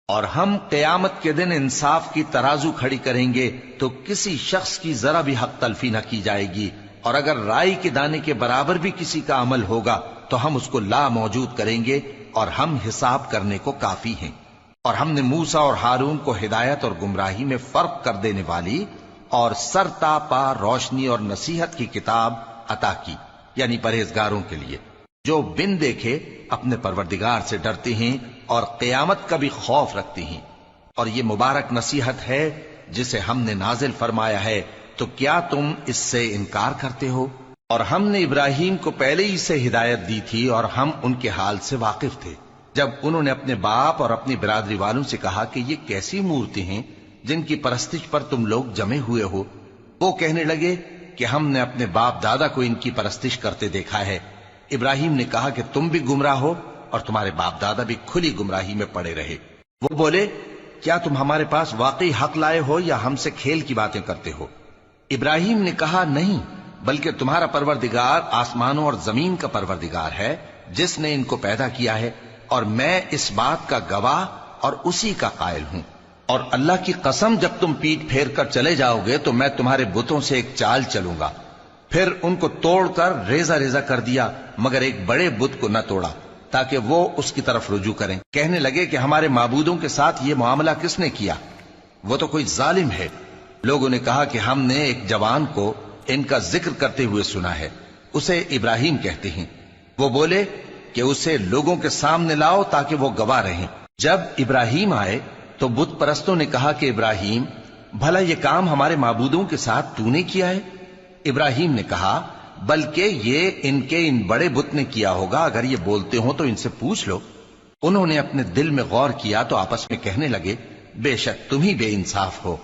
اور ہم قیامت کے دن انصاف کی ترازو کھڑی کریں گے تو کسی شخص کی ذرا بھی حق تلفی نہ کی جائے گی، اور اگر رائی کے دانے کے برابر بھی کسی کا عمل ہوگا تو ہم اس کو لا موجود کریں گے، اور ہم حساب کرنے کو کافی ہیں۔ اور ہم نے موسیٰ اور ہارون کو ہدایت اور گمراہی میں فرق کر دینے والی اور سر تا پا روشنی اور نصیحت کی کتاب عطا کی، یعنی پرہیزگاروں کے لیے جو بن دیکھے اپنے پروردگار سے ڈرتے ہیں اور قیامت کا بھی خوف رکھتے ہیں۔ اور یہ مبارک نصیحت ہے جسے ہم نے نازل فرمایا ہے، تو کیا تم اس سے انکار کرتے ہو؟ اور ہم نے ابراہیم کو پہلے ہی سے ہدایت دی تھی، اور ہم ان کے حال سے واقف تھے جب انہوں نے اپنے باپ اور اپنی برادری والوں سے کہا کہ یہ کیسی مورتی ہیں جن کی پرستش پر تم لوگ جمے ہوئے ہو۔ وہ کہنے لگے کہ ہم نے اپنے باپ دادا کو ان کی پرستش کرتے دیکھا ہے۔ ابراہیم نے کہا کہ تم بھی گمراہ ہو اور تمہارے باپ دادا بھی کھلی گمراہی میں پڑے رہے۔ وہ بولے، کیا تم ہمارے پاس واقعی حق لائے ہو یا ہم سے کھیل کی باتیں کرتے ہو؟ ابراہیم نے کہا، نہیں، بلکہ تمہارا پروردگار آسمانوں اور زمین کا پروردگار ہے جس نے ان کو پیدا کیا ہے، اور میں اس بات کا گواہ اور اسی کا قائل ہوں۔ اور اللہ کی قسم، جب تم پیٹ پھیر کر چلے جاؤ گے تو میں تمہارے بتوں سے ایک چال چلوں گا۔ پھر ان کو توڑ کر ریزہ ریزہ کر دیا، مگر ایک بڑے بت کو نہ توڑا تاکہ وہ اس کی طرف رجوع کریں۔ کہنے لگے کہ ہمارے معبودوں کے ساتھ یہ معاملہ کس نے کیا؟ وہ تو کوئی ظالم ہے۔ لوگوں نے کہا کہ ہم نے ایک جوان کو ان کا ذکر کرتے ہوئے سنا ہے، اسے ابراہیم کہتے ہیں۔ وہ بولے کہ اسے لوگوں کے سامنے لاؤ تاکہ وہ گواہ رہیں۔ جب ابراہیم آئے تو بت پرستوں نے کہا کہ ابراہیم، بھلا یہ کام ہمارے معبودوں کے ساتھ تو نے کیا ہے؟ ابراہیم نے کہا، بلکہ یہ ان کے ان بڑے بت نے کیا ہوگا، اگر یہ بولتے ہوں تو ان سے پوچھ لو۔ انہوں نے اپنے دل میں غور کیا تو آپس میں کہنے لگے، بے شک تم ہی بے انصاف ہو۔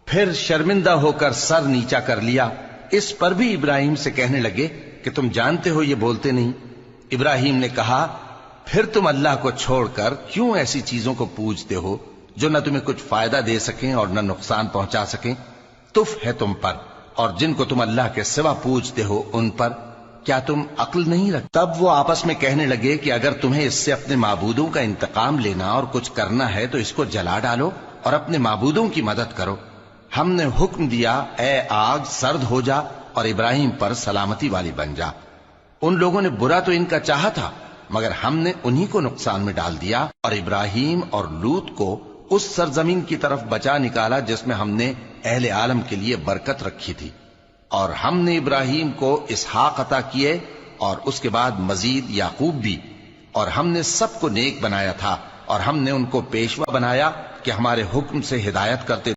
پھر شرمندہ ہو کر سر نیچا کر لیا۔ اس پر بھی ابراہیم سے کہنے لگے کہ تم جانتے ہو یہ بولتے نہیں۔ ابراہیم نے کہا، پھر تم اللہ کو چھوڑ کر کیوں ایسی چیزوں کو پوجتے ہو جو نہ تمہیں کچھ فائدہ دے سکیں اور نہ نقصان پہنچا سکیں؟ تف ہے تم پر اور جن کو تم اللہ کے سوا پوجتے ہو ان پر، کیا تم عقل نہیں رکھتے؟ تب وہ آپس میں کہنے لگے کہ اگر تمہیں اس سے اپنے معبودوں کا انتقام لینا اور کچھ کرنا ہے تو اس کو جلا ڈالو اور اپنے معبودوں کی مدد کرو۔ ہم نے حکم دیا، اے آگ سرد ہو جا اور ابراہیم پر سلامتی والی بن جا۔ ان لوگوں نے برا تو ان کا چاہا تھا، مگر ہم نے انہی کو نقصان میں ڈال دیا، اور ابراہیم اور لوط کو اس سرزمین کی طرف بچا نکالا جس میں ہم نے اہل عالم کے لیے برکت رکھی تھی۔ اور ہم نے ابراہیم کو اسحاق عطا کیے اور اس کے بعد مزید یعقوب بھی، اور ہم نے سب کو نیک بنایا تھا، اور ہم نے ان کو پیشوا بنایا کہ ہمارے حکم سے ہدایت کرتے